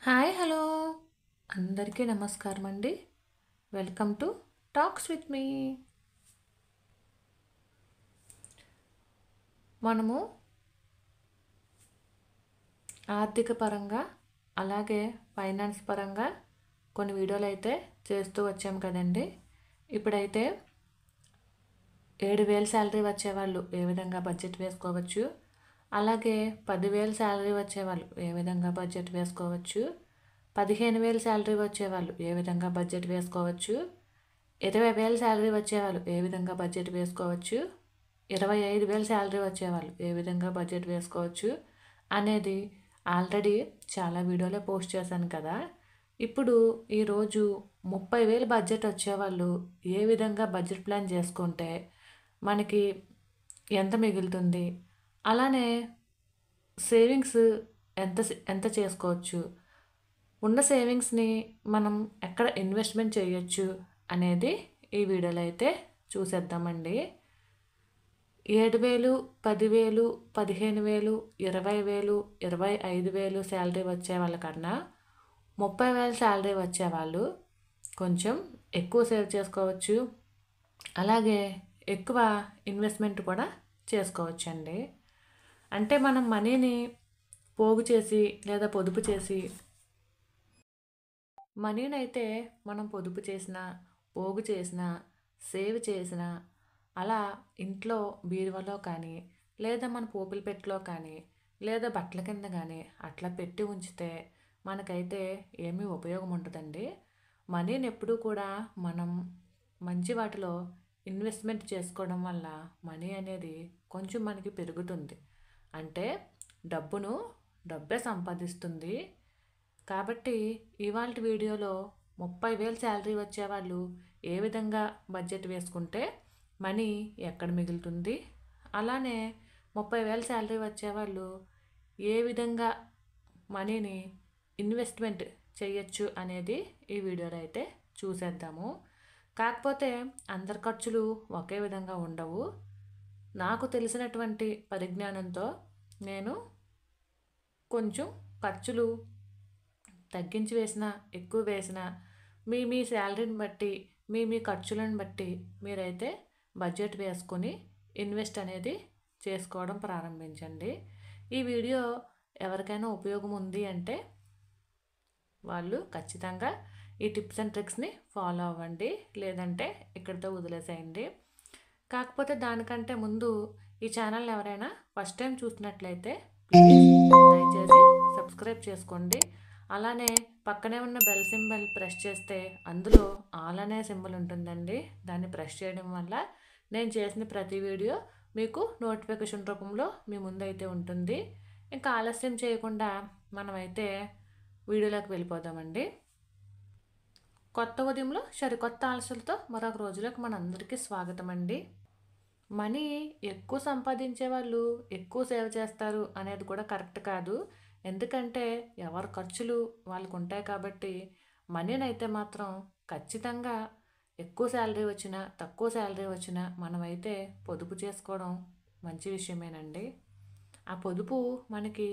Hi hello అందరికీ నమస్కారం అండి. Welcome to talks with me. మనము ఆర్థిక పరంగా అలాగే ఫైనాన్స్ పరంగా కొన్ని వీడియోలు అయితే చేస్తూ వచ్చాం కదండి. ఇప్పుడైతే 7,000 శాలరీ వచ్చేవాళ్ళు ఏ విధంగా బడ్జెట్ వేసుకోవచ్చు, అలాగే 10,000 శాలరీ వచ్చేవాళ్ళు ఏ విధంగా బడ్జెట్ వేసుకోవచ్చు, 15,000 శాలరీ వచ్చేవాళ్ళు ఏ విధంగా బడ్జెట్ వేసుకోవచ్చు, 20,000 శాలరీ వచ్చేవాళ్ళు ఏ విధంగా బడ్జెట్ వేసుకోవచ్చు, 25,000 శాలరీ వచ్చేవాళ్ళు ఏ విధంగా బడ్జెట్ వేసుకోవచ్చు అనేది ఆల్రెడీ చాలా వీడియోలో పోస్ట్ చేశాను కదా. ఇప్పుడు ఈరోజు 30,000 బడ్జెట్ వచ్చేవాళ్ళు ఏ విధంగా బడ్జెట్ ప్లాన్ చేసుకుంటే మనకి ఎంత మిగులుతుంది, అలానే సేవింగ్స్ ఎంత ఎంత చేసుకోవచ్చు, ఉన్న సేవింగ్స్ని మనం ఎక్కడ ఇన్వెస్ట్మెంట్ చేయొచ్చు అనేది ఈ వీడియోలో అయితే చూసేద్దామండి. 7,000, 10,000, 15,000, 20,000, 25,000 శాలరీ వచ్చే వాళ్ళకన్నా 30,000 శాలరీ వచ్చేవాళ్ళు కొంచెం ఎక్కువ సేవ్ చేసుకోవచ్చు, అలాగే ఎక్కువ ఇన్వెస్ట్మెంట్ కూడా చేసుకోవచ్చండి. అంటే మనం మనీని పోగు చేసి లేదా పొదుపు చేసి మనీని అయితే మనం పొదుపు చేసిన, పోగు చేసిన, సేవ్ చేసిన అలా ఇంట్లో బీరువాలో కానీ లేదా మన పోపుల పెట్టెలో కానీ లేదా బట్టల కింద కానీ అట్లా పెట్టి ఉంచితే మనకైతే ఏమీ ఉపయోగం ఉంటుందండి. మనీని ఎప్పుడూ కూడా మనం మంచి వాటిలో ఇన్వెస్ట్మెంట్ చేసుకోవడం వల్ల మనీ అనేది కొంచెం మనకి పెరుగుతుంది. అంటే డబ్బే సంపాదిస్తుంది. కాబట్టి ఇవాళ వీడియోలో 30,000 శాలరీ వచ్చేవాళ్ళు ఏ విధంగా బడ్జెట్ వేసుకుంటే మనీ ఎక్కడ మిగులుతుంది, అలానే 30,000 శాలరీ వచ్చేవాళ్ళు ఏ విధంగా మనీని ఇన్వెస్ట్మెంట్ చేయొచ్చు అనేది ఈ వీడియోలో అయితే చూసేద్దాము. కాకపోతే అందరి ఖర్చులు ఒకే విధంగా ఉండవు. నాకు తెలిసినటువంటి పరిజ్ఞానంతో నేను కొంచెం ఖర్చులు తగ్గించి వేసినా ఎక్కువ వేసినా మీ శాలరీని బట్టి మీ ఖర్చులను బట్టి మీరైతే బడ్జెట్ వేసుకొని ఇన్వెస్ట్ అనేది చేసుకోవడం ప్రారంభించండి. ఈ వీడియో ఎవరికైనా ఉపయోగం ఉంది అంటే వాళ్ళు ఖచ్చితంగా ఈ టిప్స్ అండ్ ట్రిక్స్ని ఫాలో అవ్వండి, లేదంటే ఇక్కడితో వదిలేసేయండి. కాకపోతే దానికంటే ముందు ఈ ఛానల్ని ఎవరైనా ఫస్ట్ టైం చూసినట్లయితే ప్లీజ్ దయచేసి సబ్స్క్రైబ్ చేసుకోండి. అలానే పక్కనే ఉన్న బెల్ సింబల్ ప్రెస్ చేస్తే అందులో ఆల్ అనే సింబల్ ఉంటుందండి. దాన్ని ప్రెస్ చేయడం వల్ల నేను చేసిన ప్రతి వీడియో మీకు నోటిఫికేషన్ రూపంలో మీ ముందైతే ఉంటుంది. ఇంకా ఆలస్యం చేయకుండా మనమైతే వీడియోలోకి వెళ్ళిపోదామండి. కొత్త ఉదయంలో సరికొత్త ఆలోచనలతో మరొక రోజులోకి మనందరికీ స్వాగతం అండి. మనీ ఎక్కువ సంపాదించే వాళ్ళు ఎక్కువ సేవ్ చేస్తారు అనేది కూడా కరెక్ట్ కాదు. ఎందుకంటే ఎవరి ఖర్చులు వాళ్ళకు ఉంటాయి కాబట్టి మనీని అయితే మాత్రం ఖచ్చితంగా ఎక్కువ శాలరీ వచ్చినా తక్కువ శాలరీ వచ్చినా మనమైతే పొదుపు చేసుకోవడం మంచి విషయమేనండి. ఆ పొదుపు మనకి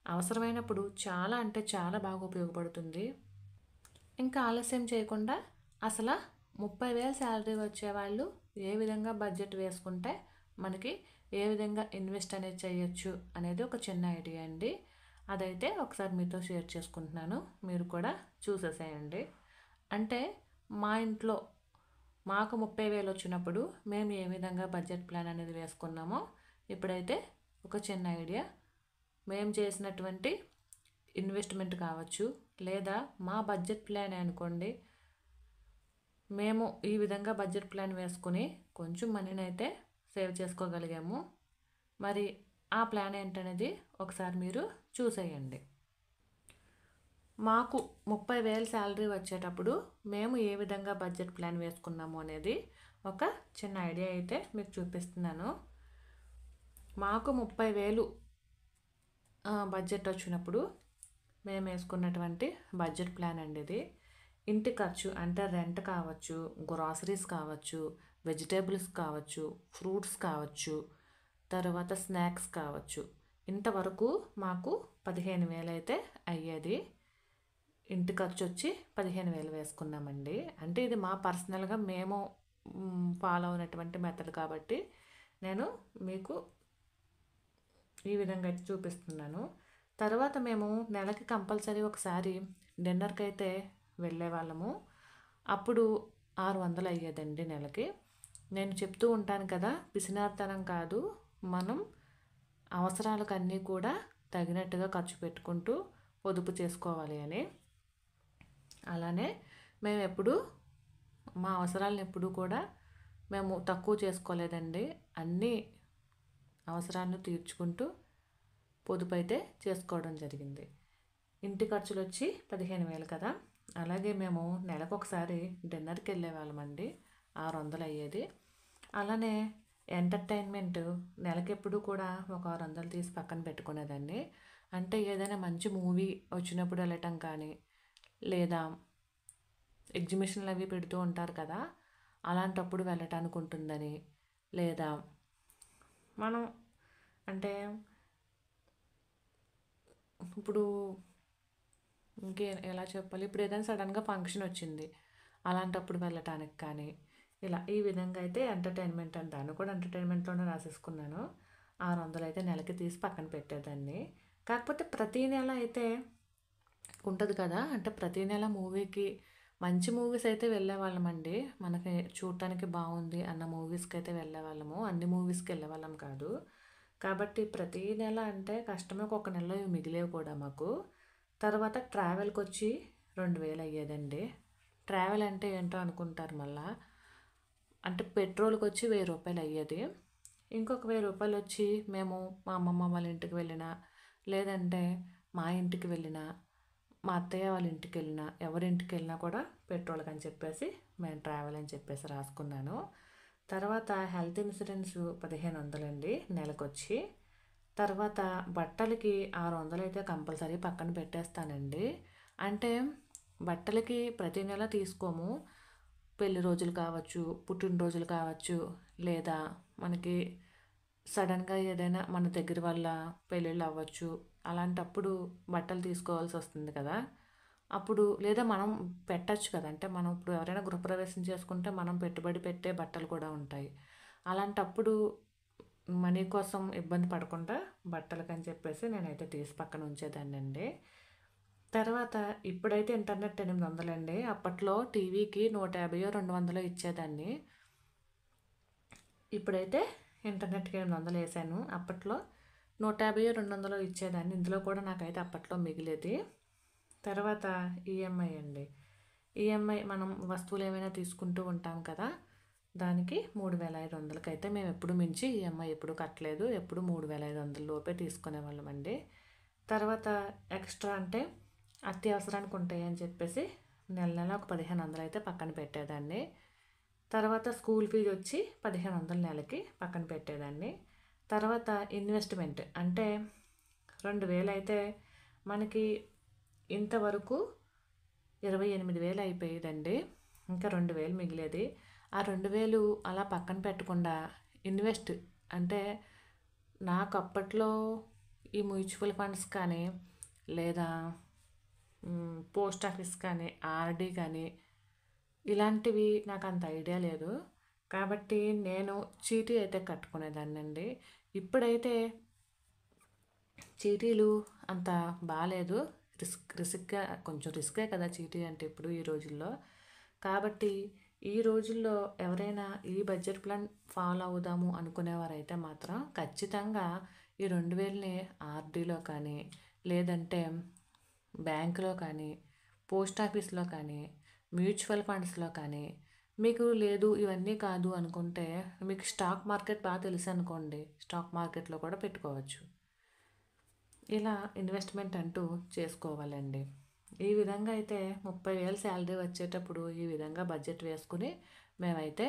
అవసరమైనప్పుడు చాలా అంటే చాలా బాగా ఉపయోగపడుతుంది. ఇంకా ఆలస్యం చేయకుండా అసలు 30,000 శాలరీ వచ్చేవాళ్ళు ఏ విధంగా బడ్జెట్ వేసుకుంటే మనకి ఏ విధంగా ఇన్వెస్ట్ అనేది చేయొచ్చు అనేది ఒక చిన్న ఐడియా అండి. అదైతే ఒకసారి మీతో షేర్ చేసుకుంటున్నాను, మీరు కూడా చూసేసేయండి. అంటే మా ఇంట్లో మాకు 30,000 వచ్చినప్పుడు మేము ఏ విధంగా బడ్జెట్ ప్లాన్ అనేది వేసుకున్నామో ఇప్పుడైతే ఒక చిన్న ఐడియా. మేము చేసినటువంటి ఇన్వెస్ట్మెంట్ కావచ్చు లేదా మా బడ్జెట్ ప్లాన్ అనుకోండి, మేము ఈ విధంగా బడ్జెట్ ప్లాన్ వేసుకుని కొంచెం మనీని అయితే సేవ్ చేసుకోగలిగాము. మరి ఆ ప్లాన్ ఏంటనేది ఒకసారి మీరు చూసేయండి. మాకు 30,000 శాలరీ వచ్చేటప్పుడు మేము ఏ విధంగా బడ్జెట్ ప్లాన్ వేసుకున్నాము అనేది ఒక చిన్న ఐడియా అయితే మీకు చూపిస్తున్నాను. మాకు 30,000 బడ్జెట్ వచ్చినప్పుడు మేము వేసుకున్నటువంటి బడ్జెట్ ప్లాన్ అండి ఇది. ఇంటి ఖర్చు అంటే రెంట్ కావచ్చు, గ్రాసరీస్ కావచ్చు, వెజిటేబుల్స్ కావచ్చు, ఫ్రూట్స్ కావచ్చు, తర్వాత స్నాక్స్ కావచ్చు, ఇంతవరకు మాకు 15,000 అయితే అయ్యేది. ఇంటి ఖర్చు వచ్చి 15,000 వేసుకున్నామండి. అంటే ఇది మా పర్సనల్‌గా మేము ఫాలో అయినటువంటి మెథడ్ కాబట్టి నేను మీకు ఈ విధంగా అయితే చూపిస్తున్నాను. తర్వాత మేము నెలకి కంపల్సరీ ఒకసారి డిన్నర్‌కైతే వెళ్ళేవాళ్ళము. అప్పుడు 600 అయ్యేదండి నెలకి. నేను చెప్తూ ఉంటాను కదా! పిసినారితనం కాదు. మనం అవసరాలకన్నీ కూడా తగినట్టుగా ఖర్చు పెట్టుకుంటూ పొదుపు చేసుకోవాలి అని. అలానే మేమెప్పుడూ మా అవసరాలను ఎప్పుడూ కూడా మేము తక్కువ చేసుకోలేదండి. అన్నీ అవసరాలను తీర్చుకుంటూ పొదుపైతే చేసుకోవడం జరిగింది. ఇంటి ఖర్చులొచ్చి 15,000 కదా! అలాగే మేము నెలకొకసారి డిన్నర్‌కి వెళ్ళేవాళ్ళమండి. 600 అయ్యేది. అలానే ఎంటర్‌టైన్‌మెంట్ నెలకెప్పుడు కూడా ఒక 600 తీసి పక్కన పెట్టుకునేదాన్ని. అంటే ఏదైనా మంచి మూవీ వచ్చినప్పుడు వెళ్ళటం కానీ, లేదా ఎగ్జిబిషన్‌లు అవి పెడుతూ ఉంటారు కదా! అలాంటప్పుడు వెళ్ళటానికి ఉంటుందని, లేదా మనం అంటే ఇప్పుడు ఎలా చెప్పాలి? ఇప్పుడు ఏదైనా సడన్‌గా ఫంక్షన్ వచ్చింది. అలాంటప్పుడు వెళ్ళటానికి కానీ, ఇలా ఈ విధంగా అయితే ఎంటర్‌టైన్‌మెంట్ అని దాన్ని కూడా ఎంటర్‌టైన్‌మెంట్‌లోనే రాసేసుకున్నాను. 600 అయితే నెలకి తీసి పక్కన పెట్టేదాన్ని. కాకపోతే ప్రతీ నెల అయితే ఉంటది కదా! అంటే ప్రతీ నెల మూవీకి మంచి మూవీస్ అయితే వెళ్ళేవాళ్ళమండి. మనకి చూడటానికి బావుంది అన్న మూవీస్‌కైతే వెళ్ళేవాళ్ళము. అన్ని మూవీస్‌కి వెళ్ళేవాళ్ళం కాదు. కాబట్టి ప్రతీ నెల అంటే కష్టమే, ఒక నెలలో ఇవి మిగిలేవి కూడా మాకు. తర్వాత ట్రావెల్‌కొచ్చి 2,000 అయ్యేదండి. ట్రావెల్ అంటే ఏంటో అనుకుంటారు మళ్ళా. అంటే పెట్రోల్‌కొచ్చి రూ. 1,000 అయ్యేది. ఇంకొక రూ. 1,000 వచ్చి మేము మా అమ్మమ్మ వాళ్ళ ఇంటికి వెళ్ళినా, లేదంటే మా ఇంటికి వెళ్ళినా, మా అత్తయ్య వాళ్ళ ఇంటికెళ్ళినా, ఎవరింటికెళ్ళినా కూడా పెట్రోల్‌కని చెప్పేసి మేము ట్రావెల్ అని చెప్పేసి రాసుకున్నాను. తర్వాత హెల్త్ ఇన్సూరెన్స్ 1,500 అండి నెలకొచ్చి. తర్వాత బట్టలకి 600 అయితే కంపల్సరీ పక్కన పెట్టేస్తానండి. అంటే బట్టలకి ప్రతి నెల తీసుకోము. పెళ్లి రోజులు కావచ్చు, పుట్టినరోజులు కావచ్చు, లేదా మనకి సడన్‌గా ఏదైనా మన దగ్గర వాళ్ళ పెళ్ళిళ్ళు అవ్వచ్చు. అలాంటప్పుడు బట్టలు తీసుకోవాల్సి వస్తుంది కదా! అప్పుడు లేదా మనం పెట్టొచ్చు కదా! అంటే మనం ఇప్పుడు ఎవరైనా గృహప్రవేశం చేసుకుంటే మనం పెట్టుబడి పెట్టే బట్టలు కూడా ఉంటాయి. అలాంటప్పుడు మనీ కోసం ఇబ్బంది పడకుండా బట్టలకని చెప్పేసి నేనైతే తీసి పక్కన ఉంచేదాన్నండి. తర్వాత ఇప్పుడైతే ఇంటర్నెట్ 800 అండి. అప్పట్లో టీవీకి 150 200 ఇచ్చేదాన్ని. ఇప్పుడైతే ఇంటర్నెట్‌కి 800 ఏసాను. అప్పట్లో 150 200 ఇచ్చేదాన్ని. ఇందులో కూడా నాకైతే అప్పట్లో మిగిలేది. తర్వాత ఈఎంఐ అండి. ఈఎంఐ మనం వస్తువులు ఏమైనా తీసుకుంటూ ఉంటాం కదా! దానికి 3,500కి అయితే మేము ఎప్పుడు మించి ఈఎంఐ ఎప్పుడు కట్టలేదు. ఎప్పుడు 3,500 లోపే తీసుకునేవాళ్ళమండి. తర్వాత ఎక్స్ట్రా అంటే అత్యవసరానికి ఉంటాయని చెప్పేసి నెల నెల ఒక 1,500 అయితే పక్కన పెట్టేదాన్ని. తర్వాత స్కూల్ ఫీజు వచ్చి 1,500 నెలకి పక్కన పెట్టేదాన్ని. తర్వాత ఇన్వెస్ట్‌మెంట్ అంటే 2,000 అయితే మనకి ఇంతవరకు 28,000 అయిపోయేదండి. ఇంకా 2,000 మిగిలేది. ఆ 2,000 అలా పక్కన పెట్టకుండా ఇన్వెస్ట్ అంటే నాకు అప్పట్లో ఈ మ్యూచువల్ ఫండ్స్ కానీ, లేదా పోస్ట్ ఆఫీస్ కానీ, ఆర్‌డీ కానీ ఇలాంటివి నాకంత ఐడియా లేదు. కాబట్టి నేను చీటీ అయితే కట్టుకునేదాన్నండి. ఇప్పుడైతే చీటీలు అంత బాలేదు. రిస్క్‌గా కొంచెం రిస్కే కదా చీటీ అంటే ఇప్పుడు ఈ రోజుల్లో. కాబట్టి ఈ రోజుల్లో ఎవరైనా ఈ బడ్జెట్ ప్లాన్ ఫాలో అవుదాము అనుకునేవారైతే మాత్రం ఖచ్చితంగా ఈ 2,000ని ఆర్‌డీలో కానీ, లేదంటే బ్యాంక్‌లో కానీ, పోస్ట్ ఆఫీస్‌లో కానీ, మ్యూచువల్ ఫండ్స్‌లో కానీ, మీకు లేదు ఇవన్నీ కాదు అనుకుంటే మీకు స్టాక్ మార్కెట్ బాగా తెలుసనుకోండి. స్టాక్ మార్కెట్‌లో కూడా పెట్టుకోవచ్చు. ఇలా ఇన్వెస్ట్‌మెంట్ అంటూ చేసుకోవాలండి. ఈ విధంగా అయితే 30,000 శాలరీ వచ్చేటప్పుడు ఈ విధంగా బడ్జెట్ వేసుకొని మేమైతే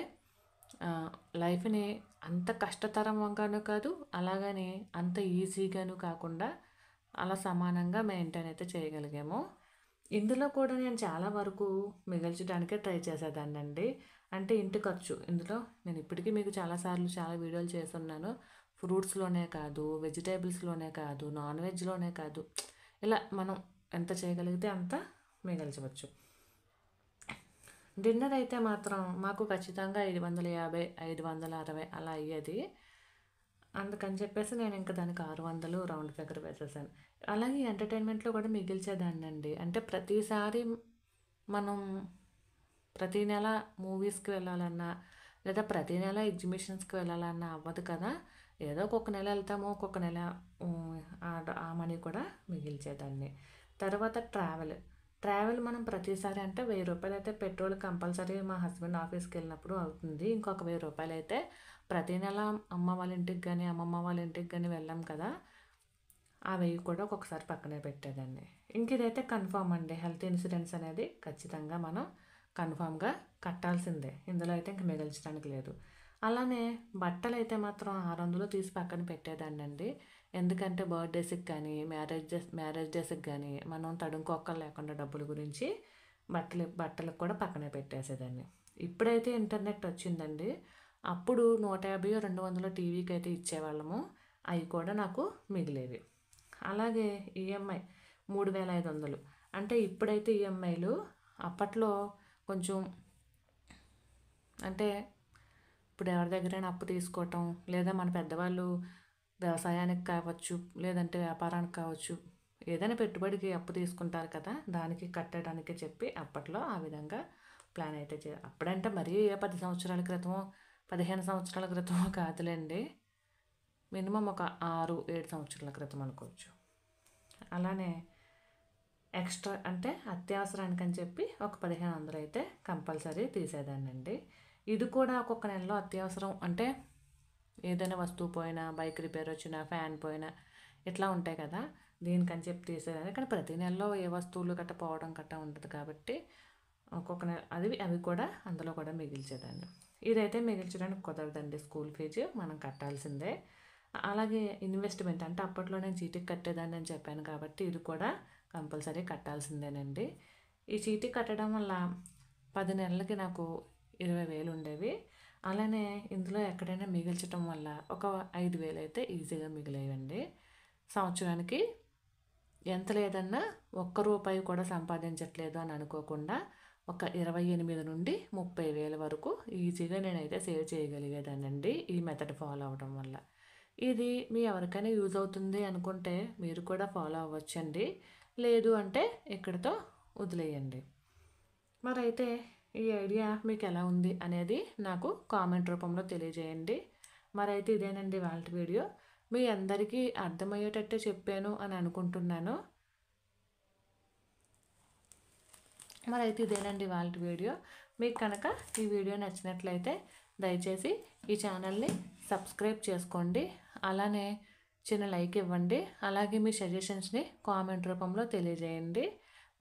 లైఫ్‌ని అంత కష్టతరంగాను కాదు, అలాగని అంత ఈజీగాను కాకుండా అలా సమానంగా మెయింటైన్ అయితే చేయగలిగాము. ఇందులో కూడా నేను చాలా వరకు మిగల్చడానికే ట్రై చేసేదాన్నండి. అంటే ఇంటి ఖర్చు. ఇందులో నేను ఇప్పటికీ మీకు చాలా సార్లు చాలా వీడియోలు చేసున్నాను. ఫ్రూట్స్‌లోనే కాదు, వెజిటబుల్స్‌లోనే కాదు, నాన్ వెజ్‌లోనే కాదు. ఇలా మనం ఎంత చేయగలిగితే అంత మిగల్చవచ్చు. డిన్నర్ అయితే మాత్రం మాకు ఖచ్చితంగా 550, 560 అలా అయ్యేది. అందుకని చెప్పేసి నేను ఇంకా దానికి 600 రౌండ్ ఫిగర్ వేసేసాను. అలాగే ఎంటర్టైన్మెంట్లో కూడా మిగిల్చేదాన్నండి. అంటే ప్రతిసారి మనం ప్రతి నెల మూవీస్కి వెళ్ళాలన్నా లేదా ప్రతి నెల ఎగ్జిబిషన్స్కి వెళ్ళాలన్నా అవ్వదు కదా. ఏదో ఒక్కొక్క నెల వెళ్తాము, ఒక్కొక్క నెల ఆ మనీ కూడా మిగిల్చేదాన్ని. తర్వాత ట్రావెల్ మనం ప్రతిసారి అంటే 1000 రూపాయలు అయితే పెట్రోల్ కంపల్సరీ మా హస్బెండ్ ఆఫీస్కి వెళ్ళినప్పుడు అవుతుంది. ఇంకొక 1000 రూపాయలు అయితే ప్రతి నెల అమ్మ వాళ్ళ ఇంటికి కానీ అమ్మమ్మ వాళ్ళ ఇంటికి కానీ వెళ్ళాం కదా, ఆ 1000 కూడా ఒక్కొక్కసారి పక్కనే పెట్టేదాన్ని. ఇంక ఇదైతే కన్ఫామ్ అండి. హెల్త్ ఇన్సూరెన్స్ అనేది ఖచ్చితంగా మనం కన్ఫామ్గా కట్టాల్సిందే. ఇందులో అయితే ఇంక మిగల్చడానికి లేదు. అలానే బట్టలు అయితే మాత్రం 600 తీసి పక్కన పెట్టేదాన్ని అండి. ఎందుకంటే బర్త్డేస్కి కానీ మ్యారేజ్ డేస్కి కానీ మనం తడుంకోక్కలు లేకుండా డబ్బుల గురించి బట్టలకు కూడా పక్కనే పెట్టేసేదాన్ని. ఇప్పుడైతే ఇంటర్నెట్ వచ్చిందండి. అప్పుడు 150, 200 టీవీకి అయితే ఇచ్చేవాళ్ళము. అవి కూడా నాకు మిగిలేవి. అలాగే ఈఎంఐ 3500. అంటే ఇప్పుడైతే ఈఎంఐలు అప్పట్లో కొంచెం అంటే ఇప్పుడు ఎవరి దగ్గరైనా అప్పు తీసుకోవటం లేదా మన పెద్దవాళ్ళు వ్యవసాయానికి కావచ్చు లేదంటే వ్యాపారానికి కావచ్చు ఏదైనా పెట్టుబడికి అప్పు తీసుకుంటారు కదా, దానికి కట్టడానికి చెప్పి అప్పట్లో ఆ విధంగా ప్లాన్ అయితే అప్పుడంటే మరీ 10 సంవత్సరాల క్రితమో 15 సంవత్సరాల క్రితమో కాదులేండి, మినిమం ఒక 6-7 సంవత్సరాల క్రితం అనుకోవచ్చు. అలానే ఎక్స్ట్రా అంటే అత్యవసరానికని చెప్పి ఒక 1500 అయితే కంపల్సరీ తీసేదాన్నండి. ఇది కూడా ఒక్కొక్క నెలలో అత్యవసరం అంటే ఏదైనా వస్తువు పోయినా, బైక్ రిపేర్ వచ్చినా, ఫ్యాన్ పోయినా ఇట్లా ఉంటాయి కదా, దీనికని చెప్పి తీసేదాన్ని. కానీ ప్రతి నెలలో ఏ వస్తువులు గట్ట పోవడం గట్ట ఉంటుంది కాబట్టి ఒక్కొక్క నెల అవి కూడా అందులో కూడా మిగిల్చేదాన్ని. ఇదైతే మిగిల్చడానికి కుదరదండి. స్కూల్ ఫీజు మనం కట్టాల్సిందే. అలాగే ఇన్వెస్ట్మెంట్ అంటే అప్పట్లో నేను చీటీకి కట్టేదాన్ని అని చెప్పాను కాబట్టి ఇది కూడా కంపల్సరీ కట్టాల్సిందేనండి. ఈ చీటీ కట్టడం వల్ల 10 నెలలకి నాకు 20,000 ఉండేవి. అలానే ఇందులో ఎక్కడైనా మిగిల్చడం వల్ల ఒక 5,000 అయితే ఈజీగా మిగిలేవండి. సంవత్సరానికి ఎంత లేదన్నా ఒక్క రూపాయి కూడా సంపాదించట్లేదు అని అనుకోకుండా ఒక 28 నుండి 30,000 వరకు ఈజీగా నేనైతే సేవ్ చేయగలిగేదానండి ఈ మెథడ్ ఫాలో అవ్వడం వల్ల. ఇది మీ ఎవరికైనా యూజ్ అవుతుంది అనుకుంటే మీరు కూడా ఫాలో అవ్వచ్చండి. లేదు అంటే ఇక్కడితో వదిలేయండి. మరైతే ఈ ఐడియా మీకు ఎలా ఉంది అనేది నాకు కామెంట్ రూపంలో తెలియజేయండి. మరైతే ఇదేనండి వాళ్ళ వీడియో. మీ అందరికీ అర్థమయ్యేటట్టే చెప్పాను అని అనుకుంటున్నాను. మరైతే ఇదేనండి వాళ్ళ వీడియో. మీకు కనుక ఈ వీడియో నచ్చినట్లయితే దయచేసి ఈ ఛానల్ని సబ్స్క్రైబ్ చేసుకోండి. అలానే చిన్న లైక్ ఇవ్వండి. అలాగే మీ సజెషన్స్ని కామెంట్ రూపంలో తెలియజేయండి.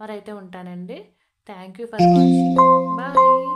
మరైతే ఉంటానండి. Thank you for watching. Bye.